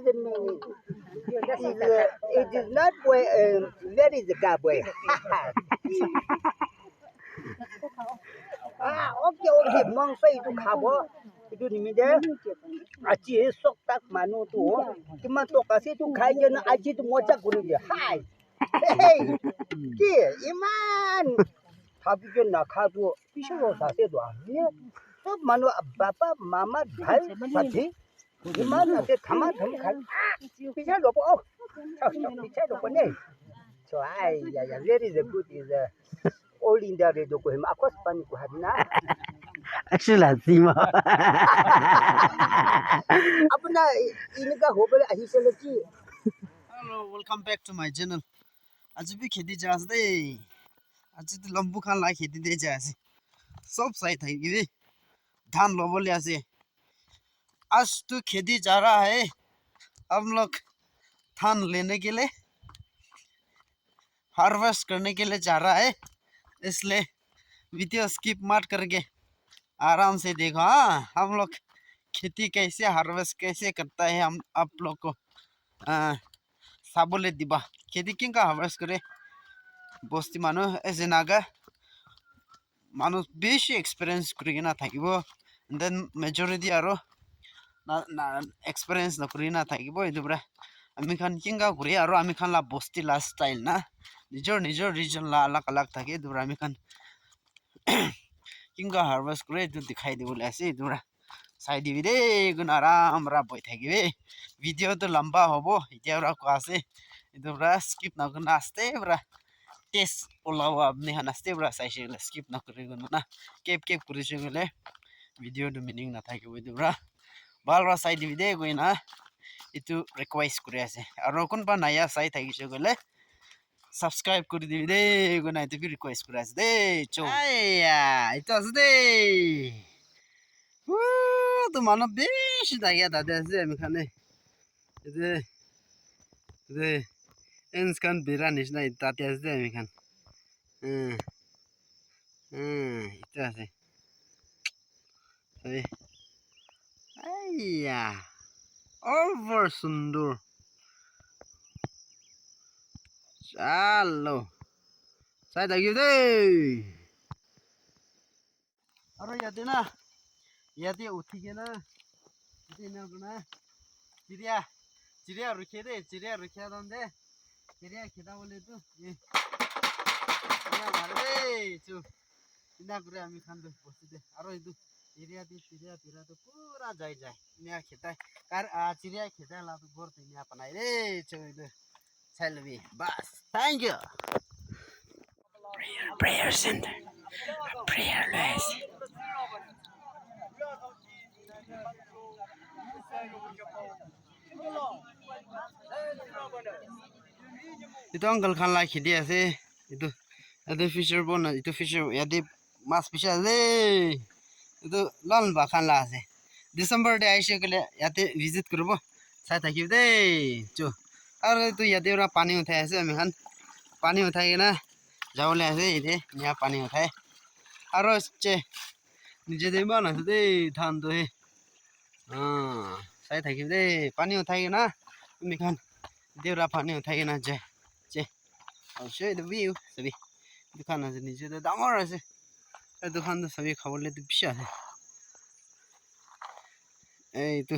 doesn't mean it is not where where is the gap where okay mong say tu khabo itu ni mi de achi sok tak manu tu cuma to kasi tu khai je na achi tu mocha gunu je hai hey ki iman thabi je na kha tu pisho ro sa se do ye सब मानो बापा मामा भाई साथी इमान अते थमा थम खा पीछे लोपो ओ पीछे लोपो ने so ai ya very the good is all India radio ko him akos pan ko hadna actually sima apna इनका हो बले ahi se ki hello welcome back to my channel आज भी खेती जास दे आज तो लंबू खान ला खेती दे जास सब सही था ये धान लोबले ऐसे आज तो खेती जा रहा है हम लोग धान लेने के लिए हार्वेस्ट करने के लिए जा रहा है इसलिए वीडियो स्किप मत करके आराम से देखो हाँ हम लोग खेती कैसे हार्वेस्ट कैसे करता है हम आप लोग को साबले दिबा खेती किंग का हार्वेस्ट करे बस्ती मानो ऐसे नागा मानो बेसी एक्सपीरियंस करेगी ना था कि वो देन मेजॉरिटी आरो ना एक्सपीरियंस ना करेगी ना था कि वो इधर आमी खान किंग का करे आरो आमी खान ला बस्ती ला स्टाइल ना निजर रीजन ला अलग अलग था कि इधर आमी खान किंग का हार्वेस्ट करे तो दिखाई दे बोले ऐसे इधर साइड वीडियो गुन आराम रा बोई था कि वीडियो तो लंबा होबो इधर रा क्लासे इधर स्किप ना करना आस्ते बरा टेस्ट ओलावा अपने हनास्ते बरा साइसे स्किप ना करेगो ना केप करेसे गले वीडियो दो मीनिंग ना था कि इधर बालरा साइड वीडियो गइना इतु रिक्वेस्ट करे आसे आरो कोनबा नया साइट थागिसे गले सब्सक्राइब कर दिबि दे गना इतु रिक्वेस्ट करे आसे दे चो आया इतु आसे दे तो मानो बेसी दागिया दादे आसे आमी खाने इदे एन्स खान बेरा निसना ताते आसे दे आमी खान इतु आसे अरे आया over सुंदर चलो साइड आगे दे अरे याद उठी के ना ना चिड़िया रुके दे चिड़िया रुके दे चिड़िया खेदा बोले तो ये चिड़िया मार दे चु इना करे आमी खान दे बसि दे अरे इदु चिड़िया तिरा तो पूरा जाय इना खेता कार चिड़िया खेता ला तो गोर इना बनाई रे चु इदु Selvi, bus. Thank you. Prayer center. Prayerless. Itu uncle kan lah khidi ase. Itu ada fisher bona. Itu fisher. Ada mas fisher ase. Itu lan bakan lah ase. December day Aisha kele. Ada visit krubo. Saya tak kira deh. Cuh. अरे तो यदि उरा पानी उठाए ऐसे हमें खान पानी उठाए ना जाओ ले ऐसे इधे यहाँ पानी उठाए अरे चे नीचे दे बाना से दे धान तो है हाँ सही था कि दे पानी उठाए ना हमें खान इधे उरा पानी उठाए ना चे चे और शो इधर व्यू सभी दुकान से नीचे दे दामर ऐसे दुकान तो सभी खबर ले तो पिछा है ए तो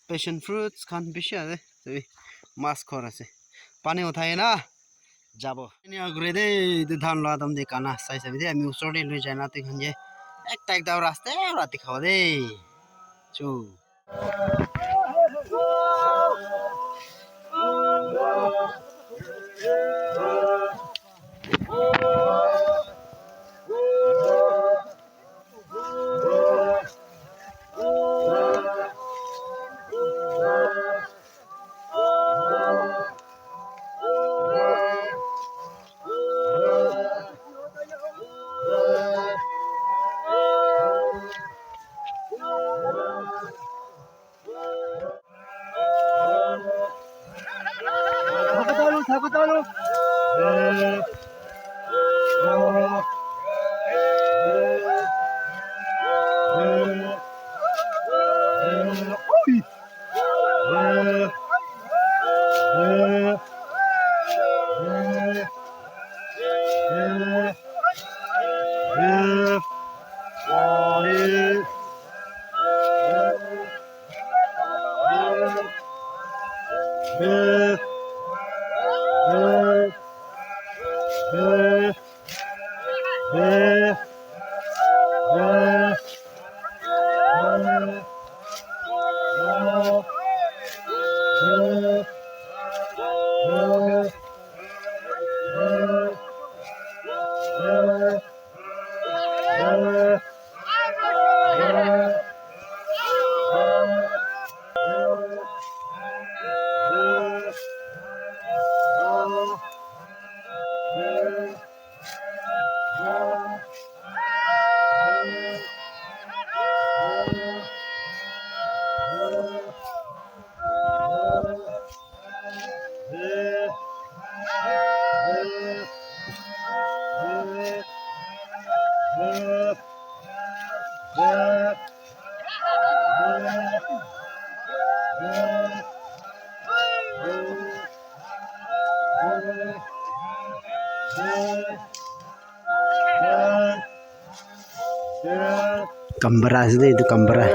Passion fruits kan bishi ase sabi mas khor ase pani uthai na jabo ini agre de dhan la dam de kana sai sabi de ami usor de loi jana te khanje ekta raste rati khawa de chu Sabatalo. Kambara sih itu kambara.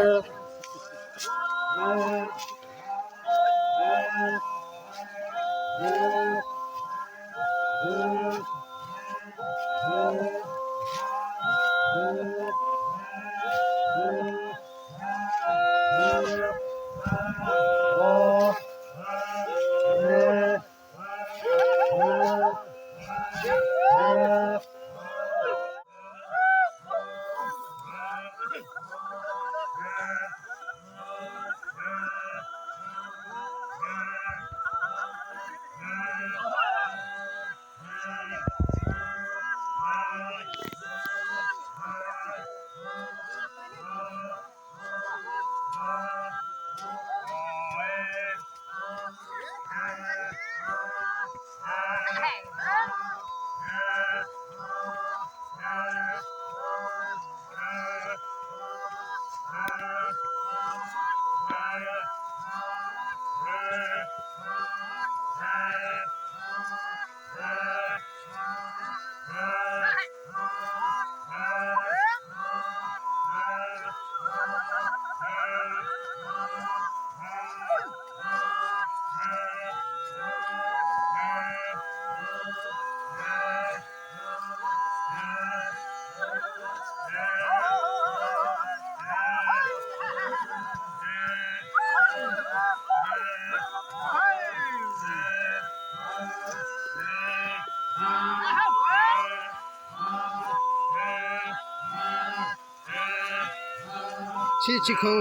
Chichiko.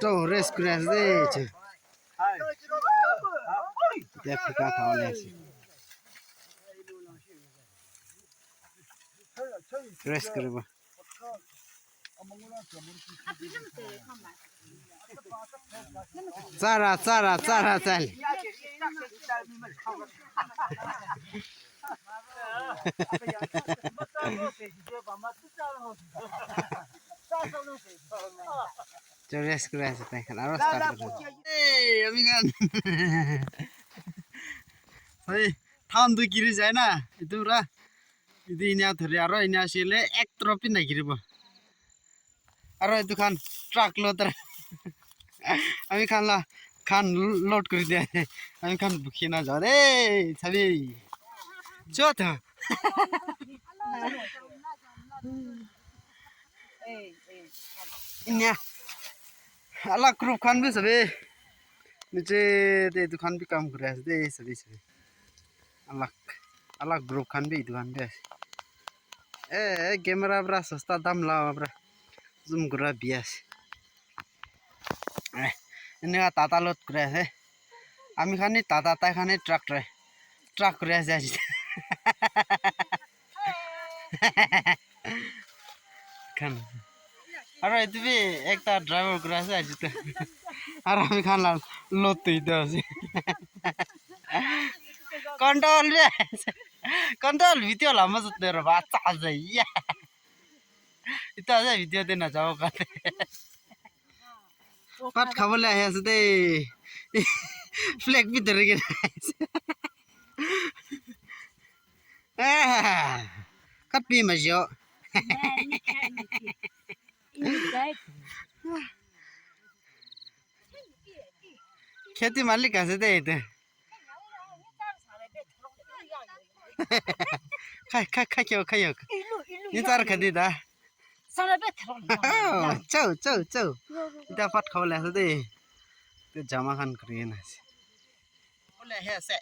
To rest crash de. Ya fika khawle ase. Rest karibo. Tsara chal. To rest crash te kan aro start karo. Hey, ami kan. Hey, tham du giri jay na. Itu ra. Itu inya thari aro inya sile ek tropin na giribo. Aro itu kan truck loader. আমি খান load করে দিয়ে আমি খান বুকিয়ে না যাও রে ছাবি চত ইন্যা আলা group খান B সবে নিচে দে দোকান বি কাম করে আছে দে সবে সবে আলা গ্রুপ খান বি দোকান বি আছে ক্যামেরা বড় সস্তা দাম লাও বড় জুম করা বিয়াস এনে টাটা লোড করে আছে আমি খানি টাটা তাই খানি ট্রাক করে আছে আজ খান আর এদিকে একটা ড্রাইভার করে আছে আজ তো আর আমি খানলাম লোড তুইতে আছি কন্ট্রোল ভিডিও লামা যেতে রে বা চা যাই এটা আছে ভিডিও তে না যাও কাতে পাট খাবলে আহি আছে দে ফ্লেগ ভিতরে গেছে কাপি মাজিও खेती मालिक আছে দে এটা খাই ni tar khadi da chau এটা পাট খাবলে আছে দে তো জামা খান করিয়ে না বলে হে আছে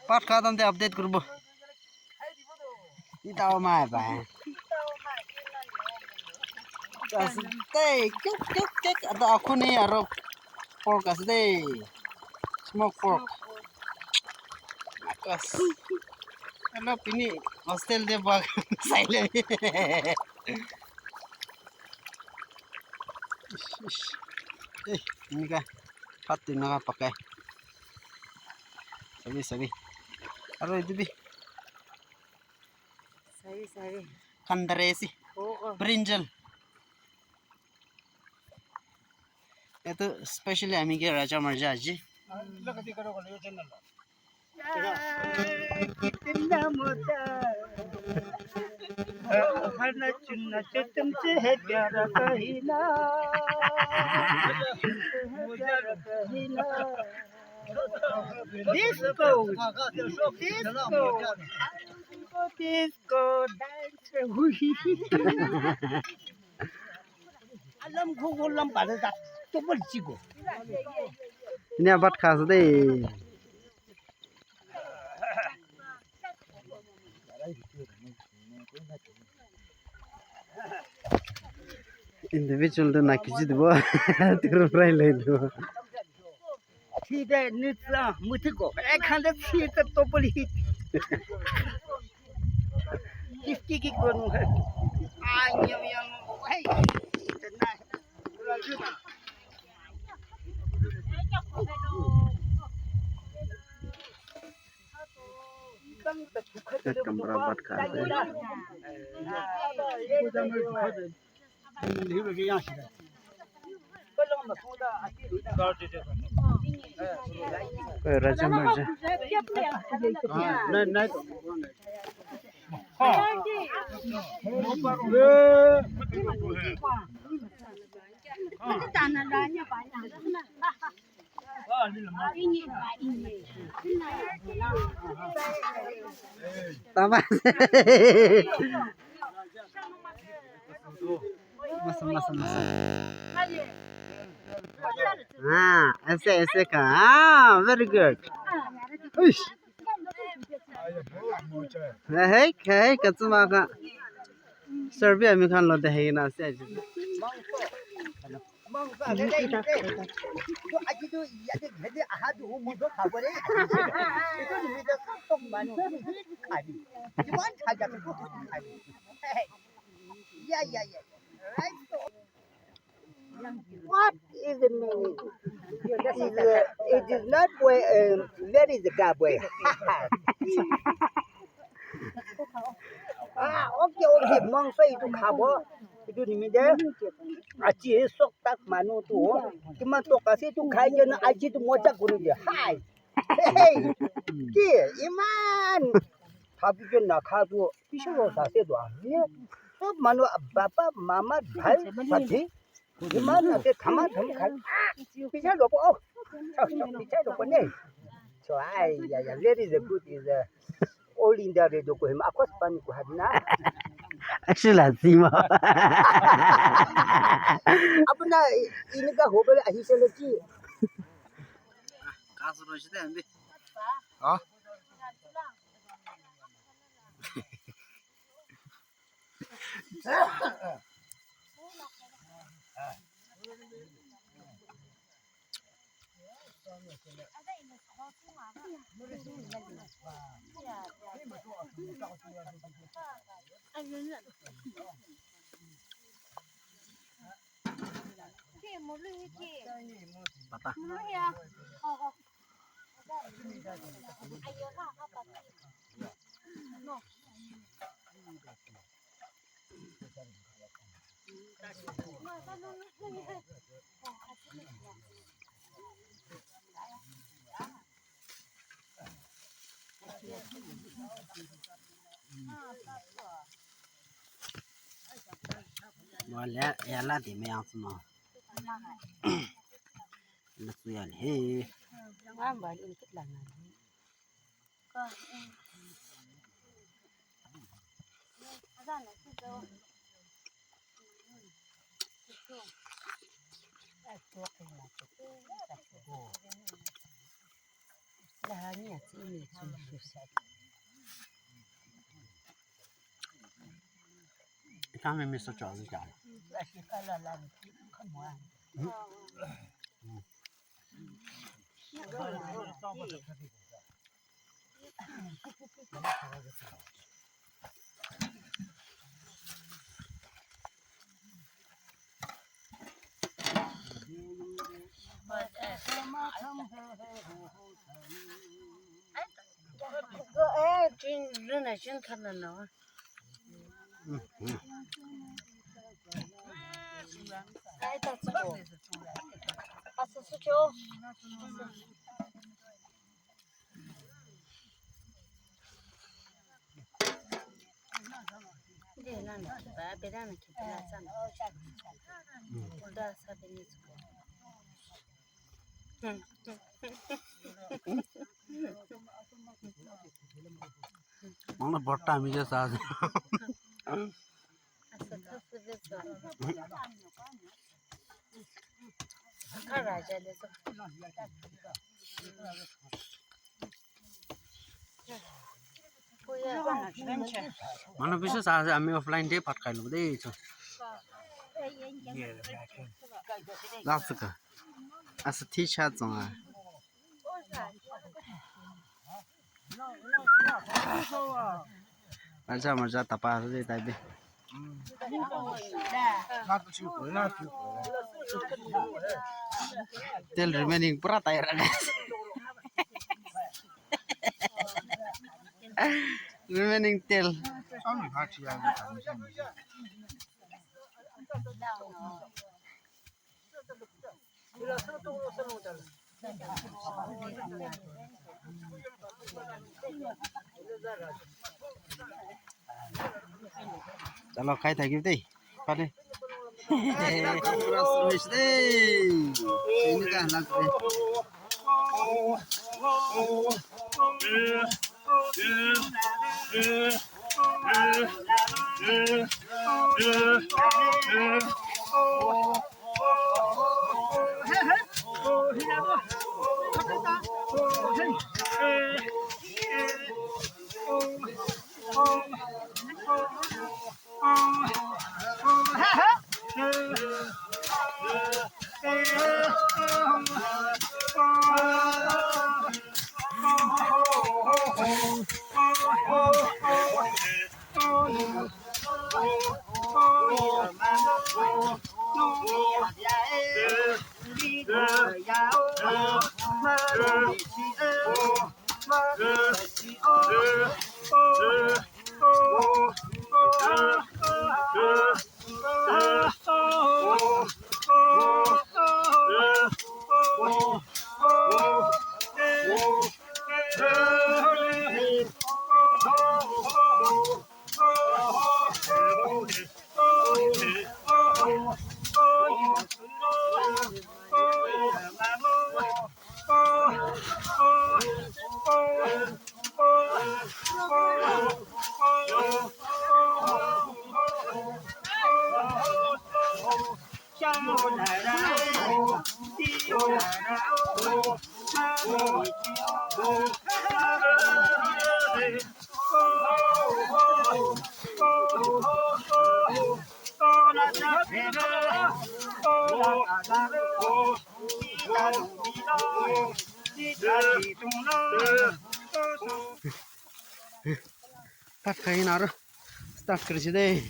পাট খাওয়া দাম আপডেট করবো ইটাও মাই ভাই Cuk. Ada aku nih arok pork as deh. Smoke pork. Akas. Halo ini hostel dia bag silent. Ini kah patin na pakai. Sabi. Aro itu bi. Sabi. Kandaresi. Brinjal. itu especially हामी के राजा मर्जा जी तुमसे है प्यार कहिना disco dance alam gogolam pada to bolchigo ini abat khas deh individual to nakiji debo tiru fry le do ठीक है नित्ला मुझको एक खाने ठीक है तो बोली किसकी की करूँ है आयम यम है इतना kamera bat khas raja marja नहीं Tama. Masa. ऐसे का very good. Uish. है कचमा का सर्वे में खान लो दे ना से तो आज तो याद है आहा तो मुझे खबर है तो मेरे तो मानो खाली जीवन था जब तो खाली या what is the meaning it is not where where is the gap way okay mong sai tu khabo itu ni deh aci sok tak manu tu cuma tu kasih tu kaya na aci tu moja gunu dia hai hey ki iman tapi kan nak khadu bisa lo sase tu ni tu manu bapa mama bhai sathi iman nanti thama tham khai bisa lo po bisa lo po ni so ai ya very the good is all in there do ko him akwas pan ko hadna 是垃圾吗？ Apa na ini ka hobel ahi sele ki. কাজ রয়েছে তাই আমি হ্যাঁ পাতা我俩拉的没样子嘛，那是呀嘿，他们没说饺子家的，忙了不大米就啥子，忙了不是啥子，俺们 offline 的 part 开了不得就，那这个，俺是 T 恤装啊。Macam tapah tu tadi. Still remaining pura tayar ada. Remaining tail. चलो खाई था कि तै पाले पूरा सर्विस दे ini kan lagu Tắt khay nào đó start kêu gì đây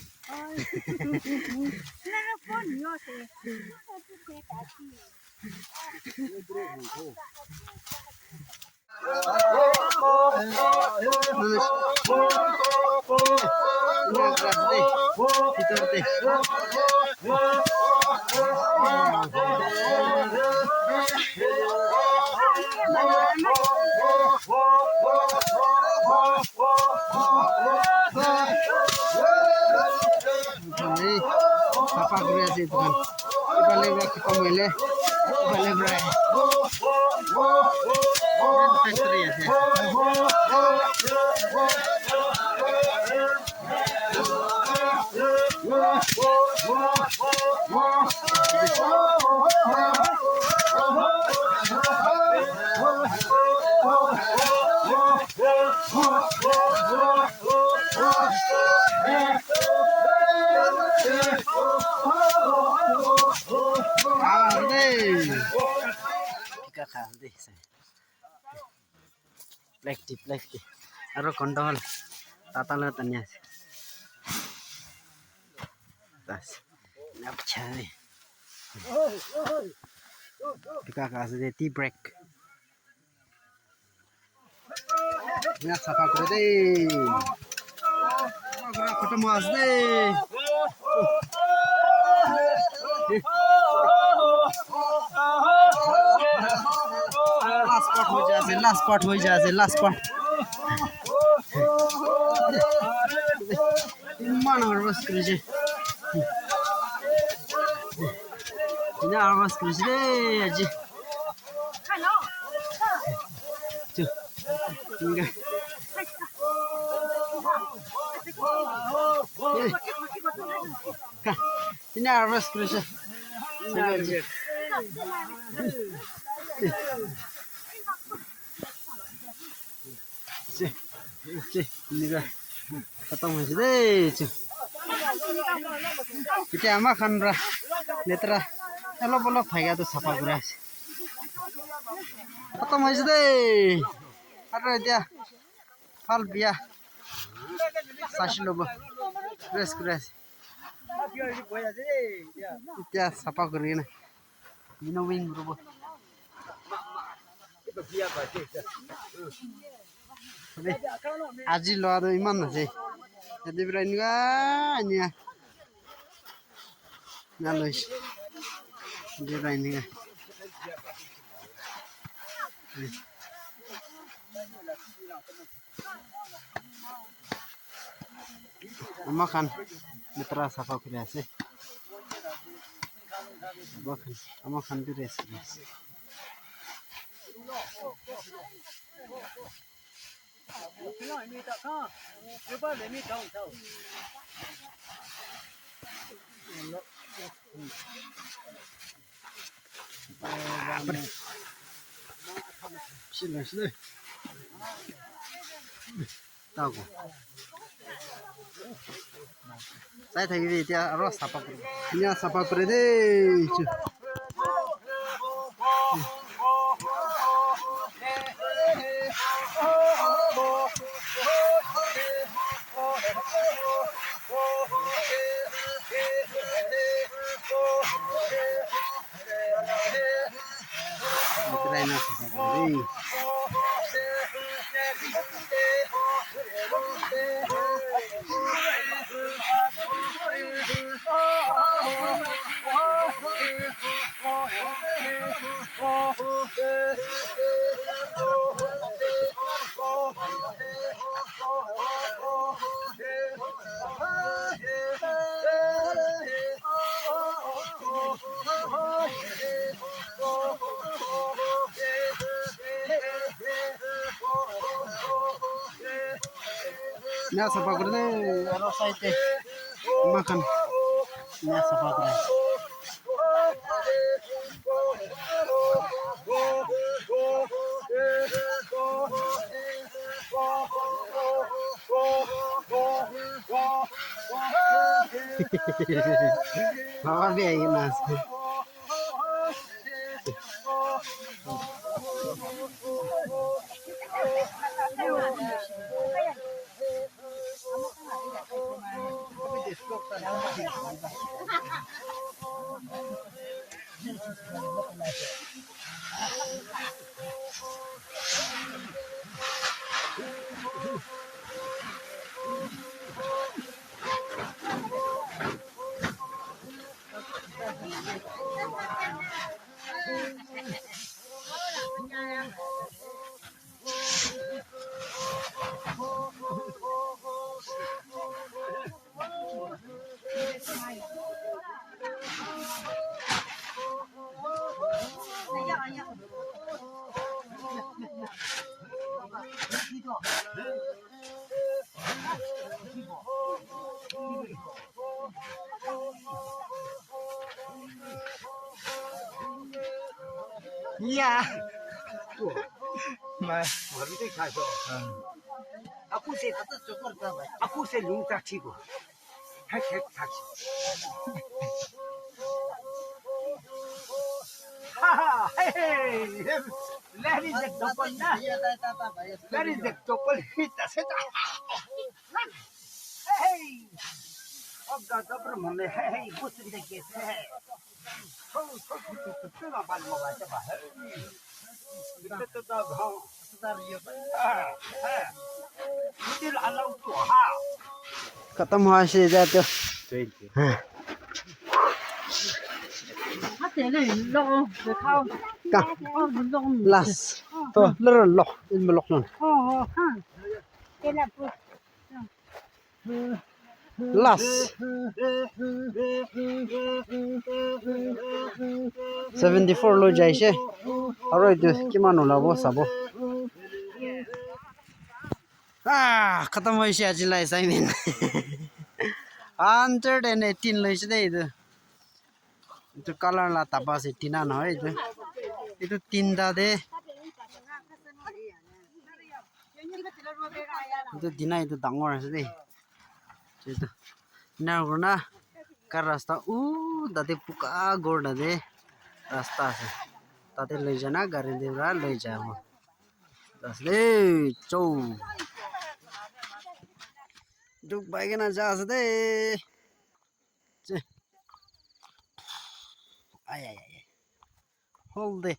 apa guna sih tuan balik lagi pemilih balik berani factory ya sih Plastic. Aro kondol. Tatala tanya. Tas. Napcha ni. Kita kasih tea break. Ni sapa kore deh. Agora ketemu as deh. Last part हो जाए last part मन herbs करेছে इना herbs करेছে रे आज hello निगा इना herbs करेছে निगा खत्म हो दे kita makan ra letra elo bolo thaiga to sapa gura खत्म हो दे अरे dia fal bia sashlobo press press dia sapa guri na ino wing robo আজি লোৱা ইমান আছে যদি প্ৰায় নিয়া না লৈছ দি প্ৰায় নিয়া আমাৰ খান মিত্ৰা চাফা কৰি আছে আমাৰ খান দি ৰেষ্ট আছে Sila. Tahu. Saya tadi dia harus sapa kure. Ini sapa kure deh. Ukraina sapa kure. Nya sapa kure aro saite makan nya sapa kure Mama be ai nas. Ya. Mas, baru tu kaya. Aku se lung tak cigo. Hek tak. Ha hey. That is the double na. That is the double hit. Hey. अब दादा पर mummy है कुछ नहीं देखे थे तो ना बाल मोबाइल से बाहर तो दा गांव सुधार ये है दिल अलाउ तो हाँ खत्म हुआ से जाते las to lơ lọ in lọ non las 74 lo jai she aro itu kimano labo sabo khatam hoi she ajilai assignment 118 lo she dei itu color la tapa se tina no itu tinda de itu dina itu dangor ase dei itu na gona kar rasta date puka gorda de rasta ase tate loi jana gari debra loi jamo das de chou duk baigena ja ase de ay hold de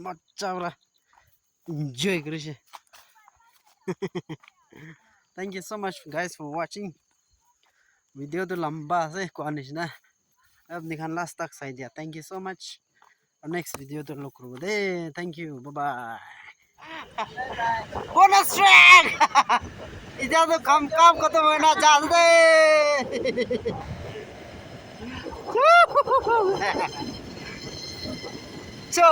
machabra enjoy krise thank you so much guys for watching video to lamba ase koanish na ab nikhan last tak sai dia thank you so much next video to look ro de thank you bye bye bonus track ida to kam khatam hoina ja de Cho